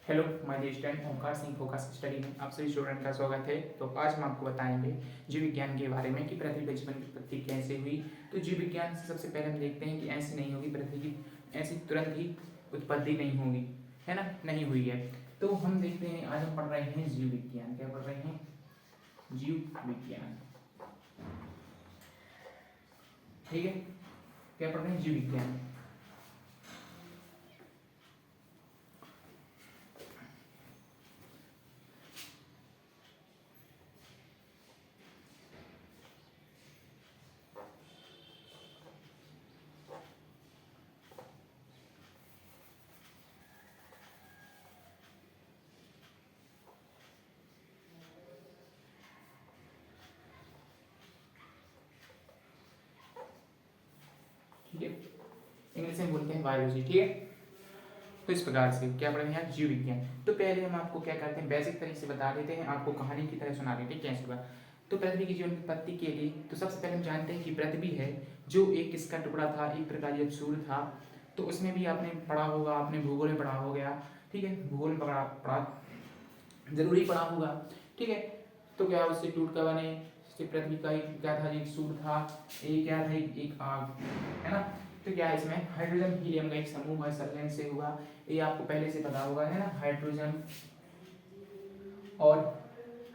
Hello my dear student, Omkar Singh focus study में आप सभी स्टूडेंट का स्वागत है। तो आज हम आपको बताएंगे जीव विज्ञान के बारे में कि पृथ्वी के जीवन की उत्पत्ति कैसे हुई। तो जीव विज्ञान से सबसे पहले हम देखते हैं कि ऐसी नहीं होगी, पृथ्वी की ऐसी तुरंत ही उत्पत्ति नहीं होगी, है ना, नहीं हुई है। तो हम देखते हैं, आज हम पढ़ रहे हैं जीव विज्ञान। क्या पढ़ रहे हैं? जीव विज्ञान। ठीक है, क्या पढ़ रहे हैं? जीव विज्ञान। ठीक है, इंग्लिश में बोलते हैं बायोलॉजी। ठीक है, तो इस प्रकार से क्या पढ़ेंगे यहाँ? जीव विज्ञान। तो पहले हम आपको क्या करते हैं, बेसिक तरीके से बता देते हैं, आपको कहानी की तरह सुना देते हैं कैसे हुआ। तो पृथ्वी की जीवन की उत्पत्ति के लिए तो सबसे पहले हम जानते हैं कि पृथ्वी है जो एक किसका टुकड़ा था, एक प्रकार जब सूर्य था। तो उसमें भी आपने पढ़ा होगा, आपने भूगोल में पढ़ा हो गया। ठीक है, भूगोल में पढ़ा पढ़ा जरूरी पढ़ा होगा। ठीक है, तो क्या उससे टूट कर बने, पृथ्वी का एक क्या था, एक सूर्य था, एक क्या था, एक आग, है ना। तो क्या है, इसमें हाइड्रोजन हीलियम का एक समूह है, संलयन से हुआ। ये आपको पहले से पता होगा, है ना। हाइड्रोजन और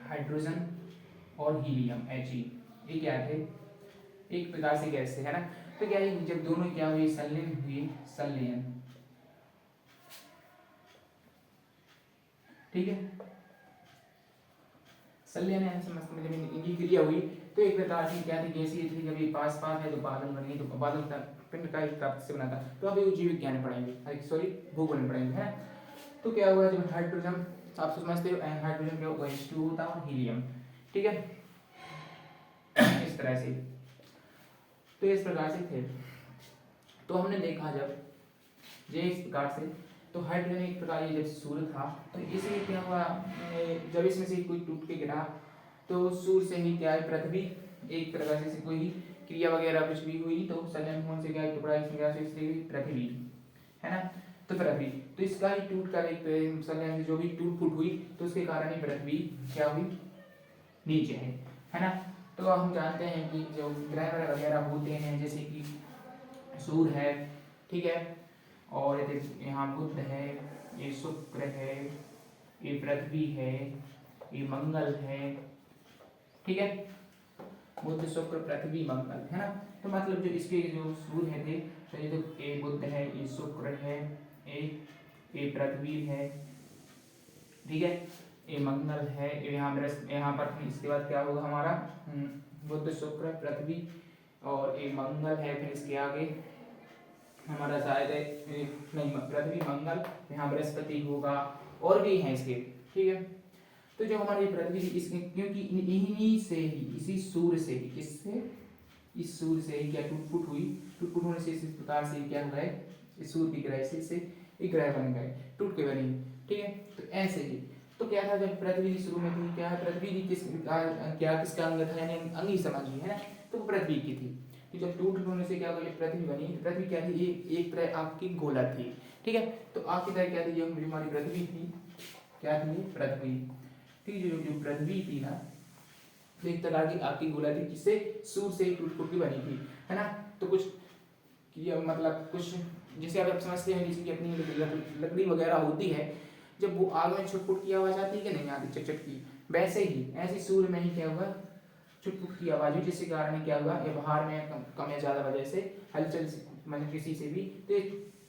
हाइड्रोजन और हीलियम He, ये क्या थे, एक प्रकार से गैस से, है ना। तो क्या है, जब दोनों क्या हुए, संलयन हुए, संलयन। ठीक है, संलयन समस्त में जब इनकी क्रिया हुई तो एक प्रकार की क्या थी, गैसीय थी। जब ये पास पास है तो बादल बनेंगे, तो बादल पिंड का एक प्राप्त से बना था। तो अब ये जीव विज्ञान में पढ़ेंगे, सॉरी भूगोल में पढ़ेंगे, है। तो क्या हुआ, जब हाइड्रोजन, आप समझते हो हाइड्रोजन क्या होगा, H2 होता है, और हीलियम। ठीक है, इस तरह से, तो इस प्रकार से थे। तो हमने देखा जब ये इस प्रकार से, तो हाइड्रोजन एक प्रकार ये जब सूर्य था, तो इसे क्या हुआ, जब इसमें से कोई टूट के गिरा, तो सूर्य से ही क्या है, पृथ्वी एक प्रकार से कोई क्रिया वगैरह कुछ भी हुई, तो संलयन होने से क्या है, टुकड़ा इसमें गया, इसलिए पृथ्वी, है ना। तो पृथ्वी, तो इसका ही टूट कर एक संलयन से जो भी टूट फूट हुई, तो उसके कारण ही पृथ्वी क्या हुई, नीचे है ना। तो हम जानते हैं कि जो ग्रह वगैरह होते हैं, जैसे कि सूर्य है, ठीक है, और यहाँ बुध है, ये शुक्र है, ये पृथ्वी है, ये मंगल है। ठीक है, बुध शुक्र पृथ्वी मंगल, है ना। तो मतलब जो इसके जो सूर्य थे, तो ये तो ये बुध है, ये शुक्र है, ये पृथ्वी है, ठीक है, ये मंगल है, यहाँ पर इसके बाद क्या होगा हमारा, बुध शुक्र पृथ्वी, और ये मंगल है, फिर इसके आगे हमारा शायद नहीं, पृथ्वी मंगल, यहाँ बृहस्पति होगा, और भी हैं इसके। ठीक है, तो जो हमारी पृथ्वी इसमें, क्योंकि इन्हीं से ही, इसी सूर्य से ही, किससे, इस सूर्य से ही क्या टूट फूट हुई, टूट फूट होने से इस प्रकार से क्या हुआ है, इस सूर्य की ग्रह से एक ग्रह बन गए, टूट के बने। ठीक है, तो ऐसे ही, तो क्या था, जब पृथ्वी शुरू में थी, क्या है, पृथ्वी की क्या किसका अंग था, यानी अंग ही समझिए, है ना। तो पृथ्वी की थी। तो जब टूट होने से क्या हुआ, पृथ्वी बनी। पृथ्वी क्या थी, एक तरह आपकी गोला थी। ठीक है, तो आपकी तरह क्या थी, जो हमारी पृथ्वी थी, क्या थी, पृथ्वी। ठीक है, जो पृथ्वी थी ना, तो एक तरह की आपकी गोला थी, जिससे सूर्य से टूट फूट की बनी थी, है ना। तो कुछ मतलब कुछ जैसे आप समझते हैं, जैसे कि अपनी लकड़ी वगैरह होती है, जब वो आग में छुटपुट की आवाज आती है कि नहीं आती, चटचट की, वैसे ही ऐसे सूर्य में ही क्या हुआ, छुटपुट की आवाज हुई, जिसके कारण क्या हुआ, ये बाहर में कम या ज्यादा वजह से हलचल से, मतलब किसी से भी, तो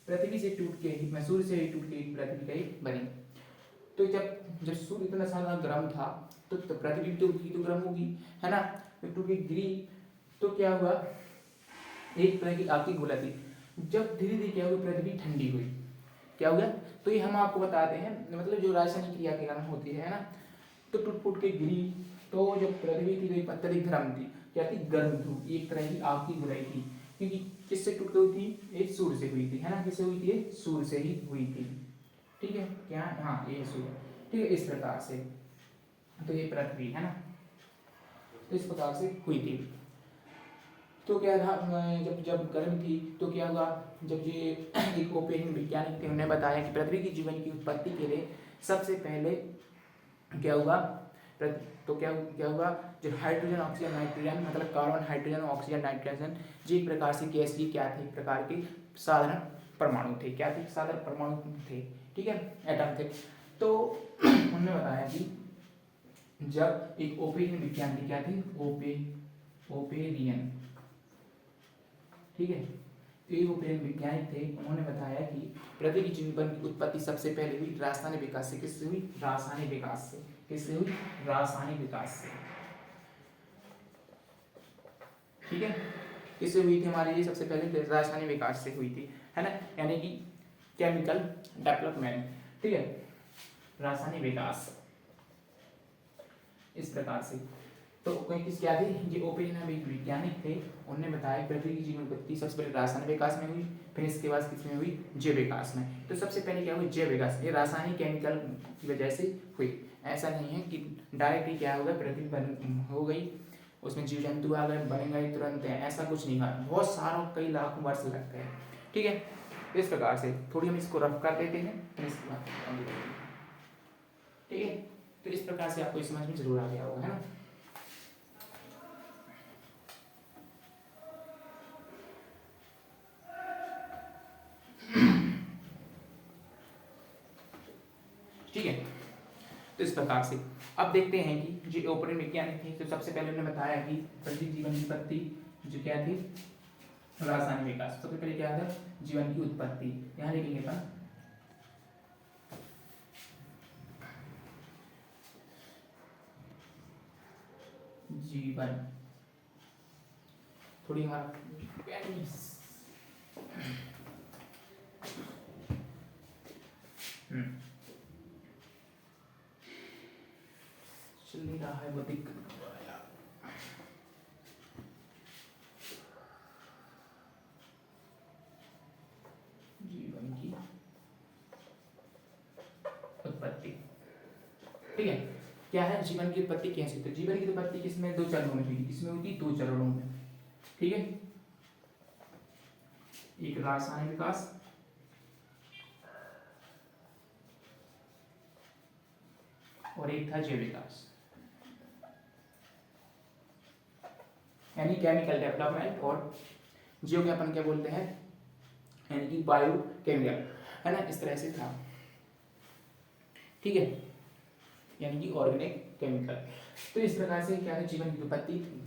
पृथ्वी से टूट के ही, सूर्य से ही टूट के पृथ्वी का ही बनी। तो जब सूर्य इतना ज्यादा गर्म था, तो पृथ्वी तो गर्म होगी, है ना। तो टूट के गिरी, तो क्या हुआ, एक तरह की आग की गोला थी। जब धीरे धीरे क्या हुआ, पृथ्वी ठंडी हुई, क्या हुआ, तो ये हम आपको बताते हैं, मतलब जो रासायनिक क्रिया के कारण होती है ना। तो टूट फूट के गिरी, तो जो पृथ्वी थी, तो अत्यधिक गर्म थी, क्या थी, गर्म थी, एक तरह की आग की गोलाई थी, क्योंकि किससे टूट हुई थी, एक सूर्य से हुई थी, है ना। किससे हुई थी, सूर्य से ही हुई थी। ठीक है, क्या, हाँ, ये सूर्य। ठीक है, इस प्रकार से, तो ये पृथ्वी, है ना, तो इस प्रकार से हुई थी। तो क्या था, जब जब गर्म थी, तो क्या हुआ, जब ये एक ओपेन वैज्ञानिक थे, उन्होंने बताया कि पृथ्वी की जीवन की उत्पत्ति के लिए सबसे पहले क्या हुआ, तो क्या हुआ, जो हाइड्रोजन ऑक्सीजन नाइट्रोजन मतलब कार्बन हाइड्रोजन ऑक्सीजन नाइट्रोजन, ये एक प्रकार से गैस की क्या थे, एक प्रकार के साधारण परमाणु थे, क्या थे, साधारण परमाणु थे, ठीक है, एटम थे। तो उन्होंने बताया कि जब एक ओपेरियन विज्ञान की क्या थी, ओपेरियन, ठीक है, तो एक ओपेरियन वैज्ञानिक थे, उन्होंने बताया कि पृथ्वी की जीवन की उत्पत्ति सबसे पहले हुई रासायनिक विकास से, किससे हुई, रासायनिक विकास से, किससे हुई, रासायनिक विकास से, ठीक है, किससे हुई थी हमारी ये सबसे पहले रासायनिक विकास से हुई थी, है ना, यानी कि केमिकल डेवलपमेंट, ठीक है, रासायनिक विकास इस प्रकार से। तो कोई किस क्या थे, ये ओपेरियन वैज्ञानिक थे, उन्होंने बताया पृथ्वी की जीवन उत्पत्ति सबसे पहले रासायनिक विकास में हुई, फिर इसके बाद किसमें हुई, जैव विकास में। तो सबसे पहले क्या हुई, जैव विकास, ये रासायनिक केमिकल की वजह से हुई, ऐसा नहीं है कि डायरेक्ट ही क्या होगा, पृथ्वी बन हो गई, उसमें जीव जंतु आ गए, बन गए तुरंत, ऐसा कुछ नहीं हुआ, बहुत सारों कई लाखों वर्ष लग गए, ठीक है। इस प्रकार से थोड़ी हम इसको रफ कर देते हैं, ठीक है। तो इस प्रकार से आपको समझ में जरूर आ गया होगा, है ना। ठीक है, तो इस प्रकार से अब देखते हैं कि जो ओपेरियन वैज्ञानिक थे, तो सबसे पहले उन्होंने बताया कि पृथ्वी जीवन की उत्पत्ति जो क्या थी, रासायनिक विकास। सबसे पहले क्या था, जीवन की उत्पत्ति, यहाँ लिखेंगे अपन जीवन, थोड़ी हमारा चल नहीं रहा है, वो दिक्कत हो रहा है यार। जीवन की उत्पत्ति, ठीक है, क्या है जीवन की उत्पत्ति कैसे, तो जीवन की उत्पत्ति किसमें, दो चरणों में हुई, किसमें हुई थी, दो चरणों में, ठीक है, एक रासायनिक विकास और एक था जैव विकास, यानी केमिकल डेवलपमेंट, और जो क्या अपन क्या बोलते हैं, यानी कि बायो केमिकल, है ना, इस तरह से था, ठीक है, यानी कि ऑर्गेनिक केमिकल। तो इस प्रकार से क्या है, जीवन की उत्पत्ति थी।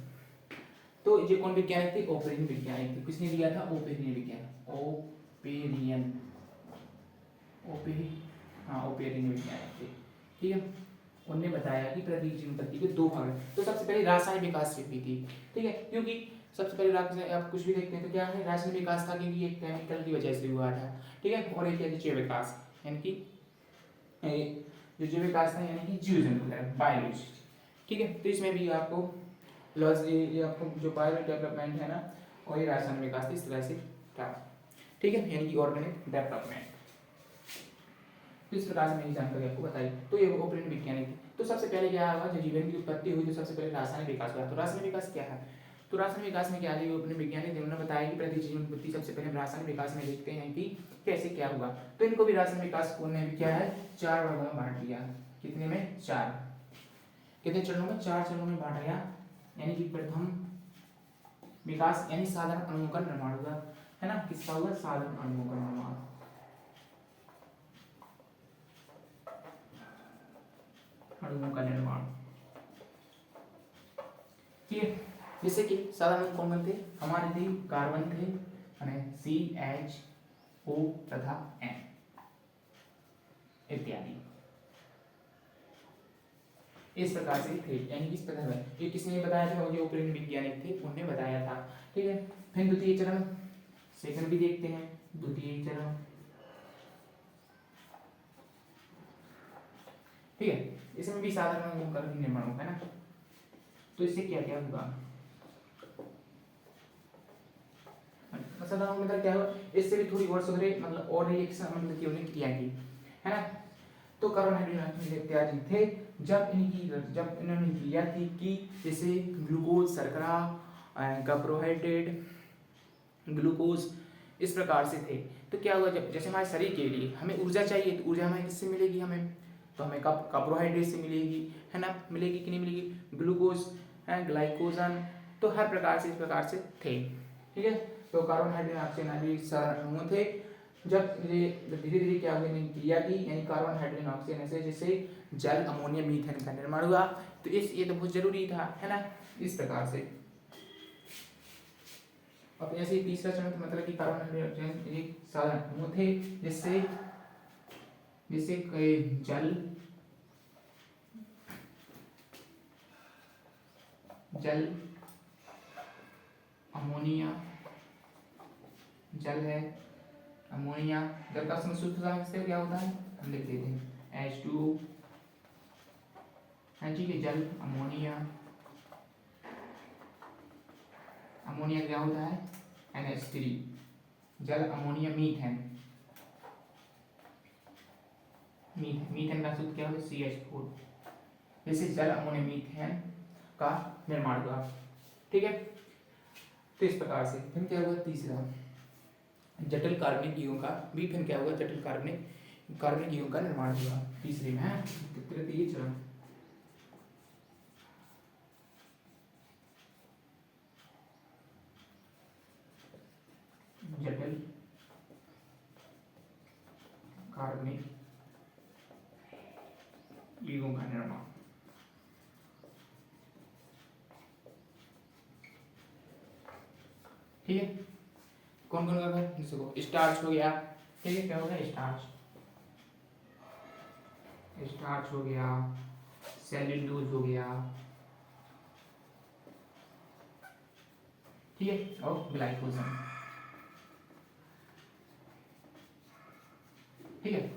तो ये कौन वैज्ञानिक थे, ओपेरियन वैज्ञानिक थे, किसने दिया था, ओपेरियन विज्ञान, ओपेरियन ओपेरियन वैज्ञानिक थे, ठीक है। उन्होंने बताया कि पृथ्वी की उत्पत्ति के दो भाग हैं। तो सबसे पहले रासायनिक विकास से हुई थी, ठीक है, क्योंकि सबसे पहले आप कुछ भी देखते हैं तो क्या है, रासायनिक विकास था, क्योंकि एक केमिकल की वजह से हुआ था, ठीक है, और एक है जैव विकास, यानी कि जो जैव विकास था, यानी कि जीव जंतु है, बायोलॉजी, ठीक है। तो इसमें भी आपको लॉजी, आपको जो बायो डेवलपमेंट है ना, और ये रासायनिक विकास इस तरह से था, ठीक है, यानी कि ऑर्गेनिक डेवलपमेंट। तो इस प्रकार से मैंने जानकारी आपको बताई। तो ये ओपेरियन वैज्ञानिक थी। तो सबसे पहले क्या हुआ, जब जीवन की उत्पत्ति हुई तो सबसे पहले रासायनिक विकास हुआ। तो रासायनिक विकास क्या है, तो रासायनिक विकास में क्या है, ओपेरियन वैज्ञानिक उन्होंने बताया कि पृथ्वी जीवन की उत्पत्ति सबसे पहले रासायनिक विकास में देखते हैं कि कैसे क्या हुआ। तो इनको भी रासायनिक विकास ने भी क्या है, चार वर्गों में बांट दिया। कितने में, चार, कितने चरणों में, चार चरणों में बांटा गया। यानी कि प्रथम विकास यानी साधारण अणुओं का निर्माण हुआ, है ना, किसका हुआ, साधारण अणुओं का निर्माण, अणुओं का निर्माण, ठीक है। जैसे कि साधारण कौन थे, हमारे थे कार्बन थे, CH O तथा N इत्यादि, इस प्रकार से थे, यानी कि इस प्रकार ये किसने बताया था, जो ओपेरियन वैज्ञानिक थे उन्होंने बताया था, ठीक है। फिर द्वितीय चरण, सेकंड भी देखते हैं, द्वितीय चरण, ठीक है, इसमें भी साधारण अणुओं का निर्माण होगा, है ना। तो इससे क्या क्या होगा, साधारण मतलब क्या होगा, इससे भी थोड़ी और सुधरे, मतलब और रिएक्शन मतलब की उन्हें क्रिया की, है ना। तो कार्बन हाइड्रोजन इत्यादि थे, जब इन्होंने क्रिया थी कि जैसे ग्लूकोज, शर्करा, कार्बोहाइड्रेट, ग्लूकोज, इस प्रकार से थे। तो क्या हुआ, जब जैसे हमारे शरीर के लिए हमें ऊर्जा चाहिए, तो ऊर्जा हमें किससे मिलेगी, हमें तो हमें कार्बोहाइड्रेट से मिलेगी, है ना, मिलेगी कि नहीं मिलेगी, ग्लूकोज है, ग्लाइकोजन, तो हर प्रकार से इस प्रकार से थे। ठीक है, तो कार्बन हाइड्रोजन ऑक्सीजन नाभिक अणु थे। जब ये धीरे धीरे क्या हुआ, क्रिया की, यानी कार्बन हाइड्रोजन ऑक्सीजन से जिससे जल अमोनिया मीथेन का निर्माण हुआ। तो ये तो बहुत जरूरी था, है ना, इस प्रकार से। अब ऐसे ही तीसरा चरण मतलब कि कार्बन हाइड्रोजन एक साधारण अणु थे जिससे जल अमोनिया, जल है अमोनिया, जल का शुद्ध से क्या होता है हम लिख देते हैं H2O, ठीक है, जल अमोनिया, अमोनिया क्या होता है NH3, जल अमोनिया मीथेन, मीथेन का शुद्ध क्या होता है CH4, जैसे जल अमोनिया मीथेन का निर्माण हुआ। ठीक है, तो इस प्रकार से फिर क्या हुआ, तीसरा जटिल कार्बनिक युग्म का भी फिर क्या हुआ, जटिल कार्बनिक युग्म का निर्माण हुआ तीसरे में, तृतीय चरण। जटिल कार्बनिक युग्म का निर्माण। ठीक है, कौन कौन का है, देखो स्टार्च हो गया, ठीक है, क्या हो गया स्टार्च हो गया, सेल्यूलोज हो गया, ठीक है, और ग्लाइकोजन। ठीक है,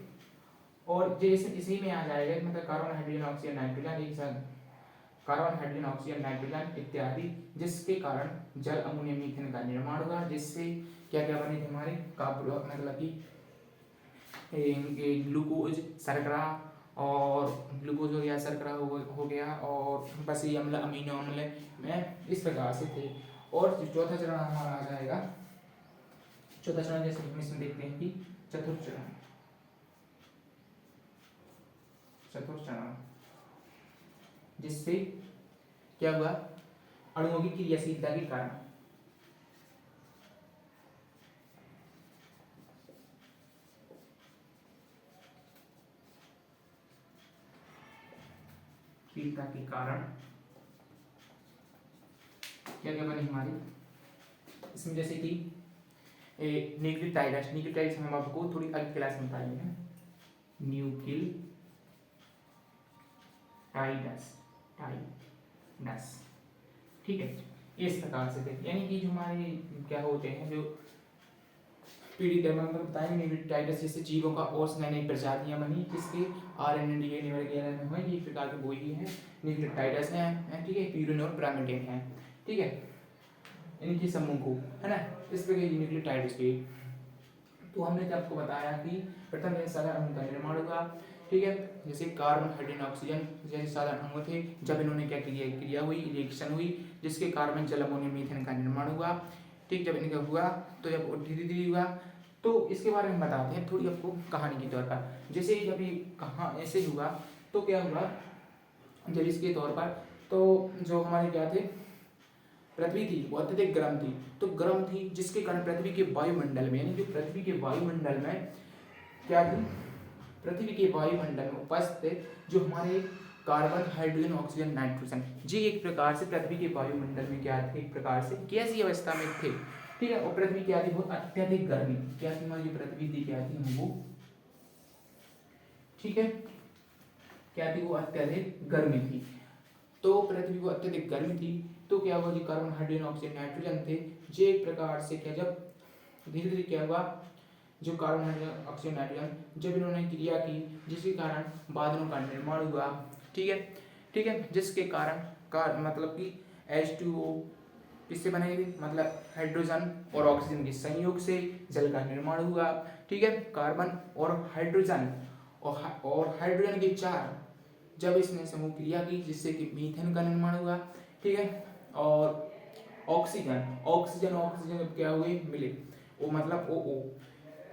और जैसे इसी में आ जाएगा मतलब कार्बन हाइड्रोजन ऑक्सीजन नाइट्रोजन, एक साथ कार्बन हाइड्रोजन ऑक्सीजन नाइट्रोजन इत्यादि, जिसके कारण जल अमोनिया मीथेन का निर्माण हुआ, जिससे क्या क्या बने थे हमारे मतलब कि ग्लूकोज, शर्करा, और ग्लूकोज हो गया, शर्करा हो गया, और बसी अम्ल, अमीनो अम्ल में इस प्रकार से थे। और चौथा चरण हमारा आ जाएगा, चौथा चरण जैसे इसमें देखते हैं कि चतुर्थ चरण, जिससे क्या हुआ, अणुओं की क्रियाशीलता के कारण क्या क्या बने हमारी, इसमें जैसे कि न्यूक्लियोटाइड्स हम आपको थोड़ी अगली क्लास में बताएंगे, टाइडस, ठीक है, इस प्रकार से थे, यानी कि जो हमारे क्या होते हैं, जो पीढ़ी दर में बताएंगे न्यूक्लियोटाइड्स जैसे जीवों का और नई प्रजातियां बनी जिसके RNA DNA वगैरह में हुए, ये प्रकार के वो ही है न्यूक्लियोटाइड्स हैं, ठीक है, प्यूरिन और पिरामिडइन हैं, ठीक है, इनके समूह को, है ना, इस प्रकार के न्यूक्लियोटाइड्स के। तो हमने आपको बताया कि प्रथम साधारण अणु का निर्माण हुआ, ठीक है, जैसे कार्बन हाइड्रोजन ऑक्सीजन जैसे साधारण अणु थे, जब इन्होंने क्या क्रिया हुई, रिएक्शन हुई, जिसके कारण जल अमोनिया मीथेन का निर्माण हुआ। ठीक, जब इनका हुआ तो जब धीरे धीरे हुआ, तो इसके बारे में बताते हैं थोड़ी आपको कहानी के तौर पर। जैसे जब ये कहाँ ऐसे हुआ तो क्या हुआ, जब इसके तौर पर तो जो हमारे क्या थे, पृथ्वी थी वो अत्यधिक गर्म थी, तो गर्म थी जिसके कारण पृथ्वी के वायुमंडल में, यानी जो पृथ्वी के वायुमंडल में क्या थी, पृथ्वी के वायुमंडल में उपस्थित जो हमारे कार्बन हाइड्रोजन ऑक्सीजन नाइट्रोजन, जी एक प्रकार से पृथ्वी के वायुमंडल में क्या थे, एक प्रकार से गैसीय अवस्था में थे। ठीक है, और पृथ्वी क्या थी, बहुत अत्यधिक गर्मी, क्या थी हमारी जो पृथ्वी थी, क्या थी वो, ठीक है, क्या थी वो, अत्यधिक गर्मी थी। तो पृथ्वी को अत्यधिक गर्मी थी, तो क्या हुआ, जो कार्बन हाइड्रोजन ऑक्सीजन नाइट्रोजन थे, जे एक प्रकार से क्या, जब धीरे धीरे क्या हुआ, जो कार्बन हाइड्रोजन ऑक्सीजन नाइट्रोजन जब इन्होंने क्रिया की, जिसके कारण बादलों का निर्माण हुआ। ठीक है, ठीक है, जिसके कारण मतलब कि H2O किससे बनेगी, मतलब हाइड्रोजन और ऑक्सीजन के संयोग से जल का निर्माण हुआ। ठीक है, कार्बन और हाइड्रोजन और हाइड्रोजन के चार जब इसने समूह क्रिया की, जिससे कि मीथेन का निर्माण हुआ। ठीक है, और ऑक्सीजन ऑक्सीजन ऑक्सीजन क्या हुए, मिले, वो मतलब OO,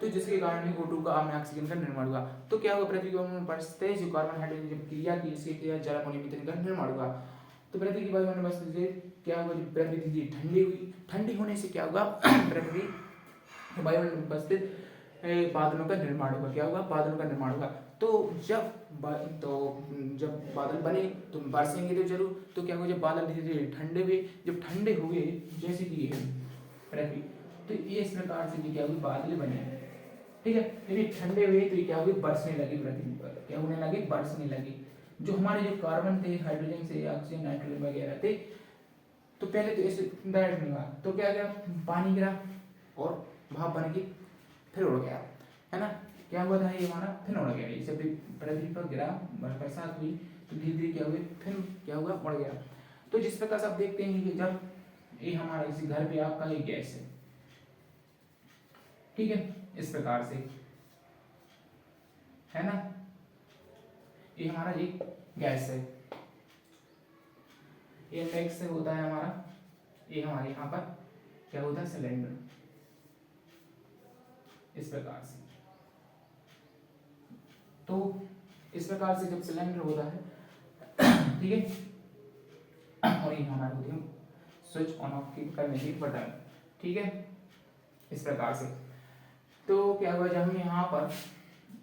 तो जिसके कारण O2 का में ऑक्सीजन का निर्माण हुआ। तो क्या हुआ, पृथ्वी के वायुमंडल पर से जो कार्बन हाइड्रोजन जब क्रिया की, इसकी क्रिया जल अमोनिया मीथेन का निर्माण हुआ। तो पृथ्वी की वायुमंडल से क्या हुआ, जब पृथ्वी धीरे ठंडी हुई, ठंडी होने से क्या हुआ, पृथ्वी वायुमंडल में उपस्थित बादलों का निर्माण हुआ। क्या हुआ, बादलों का निर्माण हुआ। तो जब बादल बने तो बरसेंगे तो जरूर। तो क्या हुआ, जब बादल धीरे धीरे ठंडे हुए, जब ठंडे हुए जैसे कि है पृथ्वी, तो ये इस प्रकार से क्या हुई, बादल बने। ठीक है, जब ये ठंडे हुए तो ये क्या हुई, बरसने लगी पृथ्वी पर। क्या होने लगे, बरसने लगी। जो हमारे जो कार्बन थे, हाइड्रोजन से ऑक्सीजन नाइट्रोजन वगैरह थे, तो पहले तो ऐसे डायरेक्ट नहीं हुआ, तो क्या गया, पानी गिरा और भाप बन गई, फिर उड़ गया, है ना। क्या हुआ था, ये हमारा फिर उड़ गया। जब पृथ्वी पर गिरा, बरसात हुई, तो धीरे धीरे क्या हुआ, फिर क्या हुआ, उड़ गया। तो जिस प्रकार से आप देखते हैं कि जब ये हमारा इसी घर पे आपका ये गैस है, ठीक है, इस प्रकार से, है ना, ये हमारा ये गैस है, ये नेक्स्ट से होता है हमारा, ये हमारे यहाँ पर क्या होता है, सिलेंडर, इस प्रकार से। तो इस प्रकार से जब सिलेंडर होता है, ठीक है, और ये हमारे होते हैं स्विच ऑन ऑफ की करने की बटन, ठीक है, इस प्रकार से। तो क्या हुआ, जब हम यहाँ पर,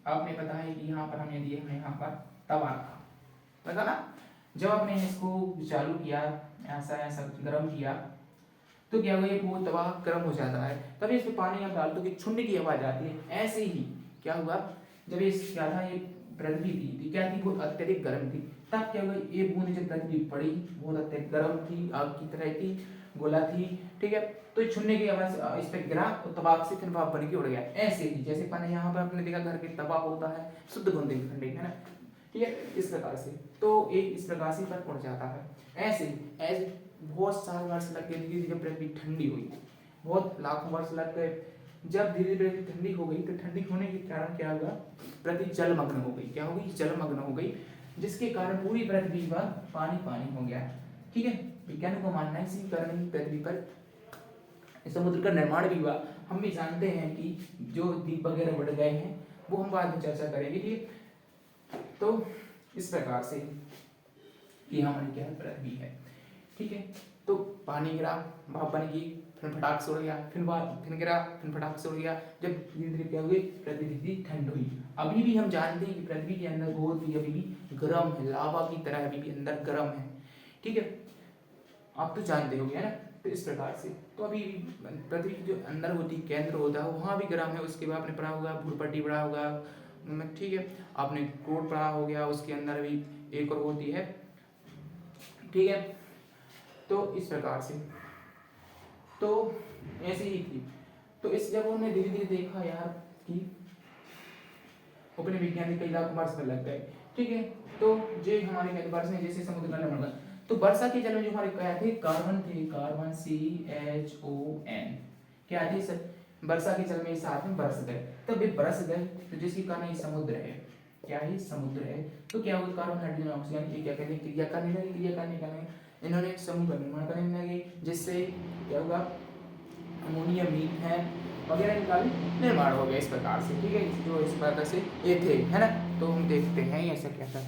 आपने पता है कि यहाँ पर हमने दिए, हमने यहाँ पर तवा रखा, पता ना, जब आपने इसको चालू किया, ऐसा ऐसा गर्म किया, तो क्या हुआ, ये वो तवा गर्म हो जाता है, तभी इसमें पानी आप डाल दो कि छुड़ने की आवाज आती है। ऐसे ही क्या हुआ, जब ये क्या था, ये पृथ्वी थी क्या थी, बहुत अत्यधिक गर्म थी, तब क्या हुआ, ये बूंद जब पृथ्वी पड़ी, बहुत अत्यधिक गर्म थी, आग की तरह थी, गोला थी, ठीक है, तो छुड़ने की आवाज इस पे गिरा और तबाक से फिर भाप बन के उड़ गया। ऐसे ही जैसे पानी यहाँ पर आपने देखा घर के तवा होता है, शुद्ध बुंदेलखंडी, है ना, ठीक है, इस प्रकार से। तो एक इस प्रकार से पर उड़ जाता है। ऐसे ऐसे बहुत साल वर्ष लग गए, धीरे धीरे पृथ्वी ठंडी हुई, बहुत लाखों वर्ष लग गए। जब धीरे धीरे ठंडी हो गई, तो ठंडी होने के कारण क्या हुआ, पृथ्वी जलमग्न हो गई। क्या हो गई, जलमग्न हो गई, जिसके कारण पूरी पृथ्वी पर पानी पानी हो गया। ठीक है, विज्ञान को मानना है इसी कारण पृथ्वी पर समुद्र का निर्माण भी हुआ। हम भी जानते हैं कि जो द्वीप वगैरह बढ़ गए हैं, वो हम बाद में चर्चा करेंगे। ठीक, तो इस प्रकार से ये हमारी क्या पृथ्वी है। ठीक है, तो पानी गिरा, भाप बन गई, फिर फटाक से उड़ गया, फिर गिरा, फिर फटाक से उड़ गया। जब धीरे धीरे क्या हुई, पृथ्वी धीरे ठंड हुई। अभी भी हम जानते हैं कि पृथ्वी के अंदर बहुत ही अभी भी गर्म है, लावा की तरह अभी भी अंदर गर्म है। ठीक है, आप तो जानते होंगे, है ना। तो इस प्रकार से तो अभी पृथ्वी की जो अंदर होती केंद्र होता है, वहाँ भी गर्म है। उसके बाद आपने पढ़ा होगा भूपट्टी पढ़ा होगा, ठीक है, आपने कोड पढ़ा हो गया, उसके अंदर भी एक और होती है। ठीक है, तो इस प्रकार से तो ऐसे ही थी। तो इस जब उन्होंने धीरे धीरे देखा यार कि अपने वैज्ञानिक कई लाख वर्ष में लग गए। ठीक है, तो जो हमारे कई वर्ष में जैसे समुद्र का निर्माण हुआ, तो वर्षा के जल में जो हमारे क्या थे, कार्बन थे, कार्बन CHON क्या थे सर, वर्षा के जल में साथ में बरस गए। तब ये बरस गए, तो जिसके कारण ये समुद्र है। क्या है, समुद्र है। तो क्या हुआ, कार्बन हाइड्रोजन ऑक्सीजन ये क्या कहते हैं, क्रिया करने लगे, क्रिया करने का इन्होंने एक समूह का निर्माण करने लगे, जिससे क्या हुआ, अमोनिया मीथेन वगैरह का भी निर्माण हो गया इस प्रकार से। ठीक है, जो इस प्रकार से ये थे, है ना। तो हम देखते हैं ऐसा क्या था।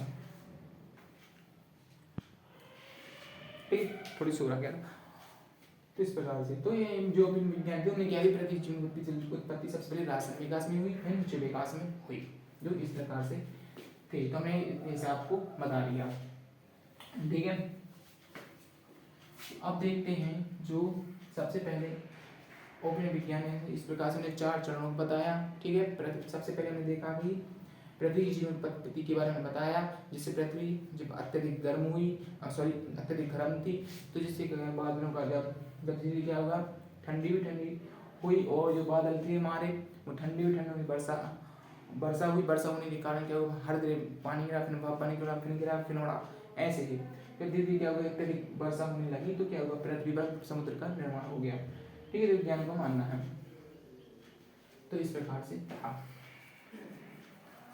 ठीक, थोड़ी सो रहा क्या था। तो इस प्रकार से तो ये जो भी विज्ञान थे, उन्हें क्या हुई, पृथ्वी उत्पत्ति सबसे पहले रासायनिक विकास में हुई, फिर उच्च विकास में हुई, जो इस प्रकार से थे। तो हमने इसे आपको बता दिया। ठीक है, अब देखते हैं जो सबसे पहले ओपन विज्ञान है, इस प्रकार से हमने 4 चरणों को बताया। ठीक है, सबसे पहले हमने देखा कि पृथ्वी की जीवन उत्पत्ति के बारे में बताया, जिससे पृथ्वी जब अत्यधिक गर्म हुई, अत्यधिक गर्म थी, तो जिससे बादलों का जब धीरे क्या होगा, ठंडी हुई, और जो बादल थे हमारे वो ठंडी हुई, वर्षा हुई, वर्षा होने के कारण क्या हुआ, हर देर पानी गिरा, फिर पानी गिरा, फिर गिरा, फिर उड़ा, ऐसे ही फिर धीरे धीरे क्या हुआ, अत्यधिक वर्षा होने लगी, तो क्या हुआ, पृथ्वी पर समुद्र का निर्माण हो गया। ठीक है, विज्ञान को मानना है। तो इस प्रकार से था,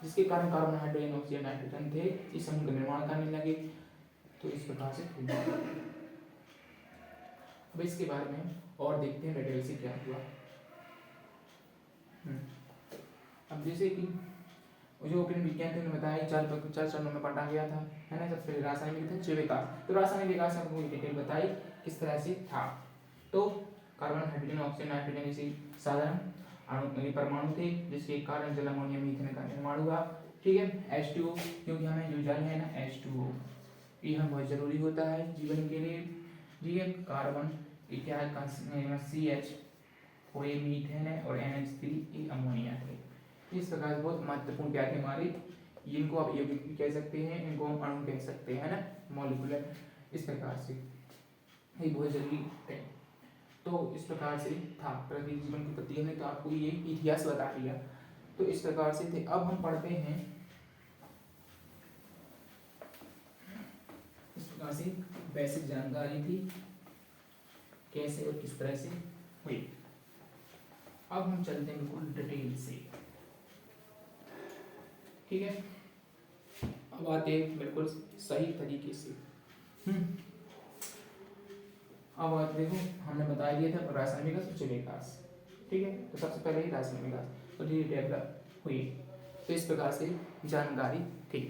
जिसके कारण कार्बन हाइड्रोजन ऑक्सीजन नाइट्रोजन थे इस समूह का निर्माण करने लगे। तो इस प्रकार से अब इसके बारे में और देखते हैं डिटेल से क्या हुआ। अब जैसे कि जो ओपन विज्ञान थे उन्होंने बताया चार चरणों में बांटा गया था, है ना। सबसे पहले रासायनिक था, जैव विकास। तो रासायनिक विकास आपको डिटेल बताई किस तरह से था। तो कार्बन, हाइड्रोजन, ऑक्सीजन, नाइट्रोजन जैसे साधारण अणु परमाणु थे, जिसके कारण जल, अमोनिया, मीथेन का निर्माण हुआ। ठीक है। H2O, क्योंकि हमें जो जल है ना H2O, ये हम बहुत जरूरी होता है जीवन के लिए। ठीक है। कार्बन क्या है, CH, और ये मीथेन है, और NH3 ये अमोनिया है। इस प्रकार से बहुत महत्वपूर्ण क्या थे हमारे, इनको आप यौगिक भी कह सकते हैं, इनको हम अणु कह सकते हैं, है ना, मॉलिक्यूलर। इस प्रकार से ये बहुत जरूरी है। तो इस प्रकार से था प्रकृति जीवन की उत्पत्ति। हमने तो आपको ये इतिहास बता दिया। तो इस प्रकार से थे। अब हम पढ़ते हैं इस प्रकार से बेसिक जानकारी थी कैसे और किस तरह से हुई। अब हम चलते हैं बिल्कुल डिटेल से। ठीक है। अब आते हैं बिल्कुल सही तरीके से। अब बात देखो, हमने बता दिया था रासायनिक विकास, उच्च विकास। ठीक है। तो सबसे पहले ही रासायनिक विकास तो धीरे डेवलप हुई। तो इस प्रकार से जानकारी थी।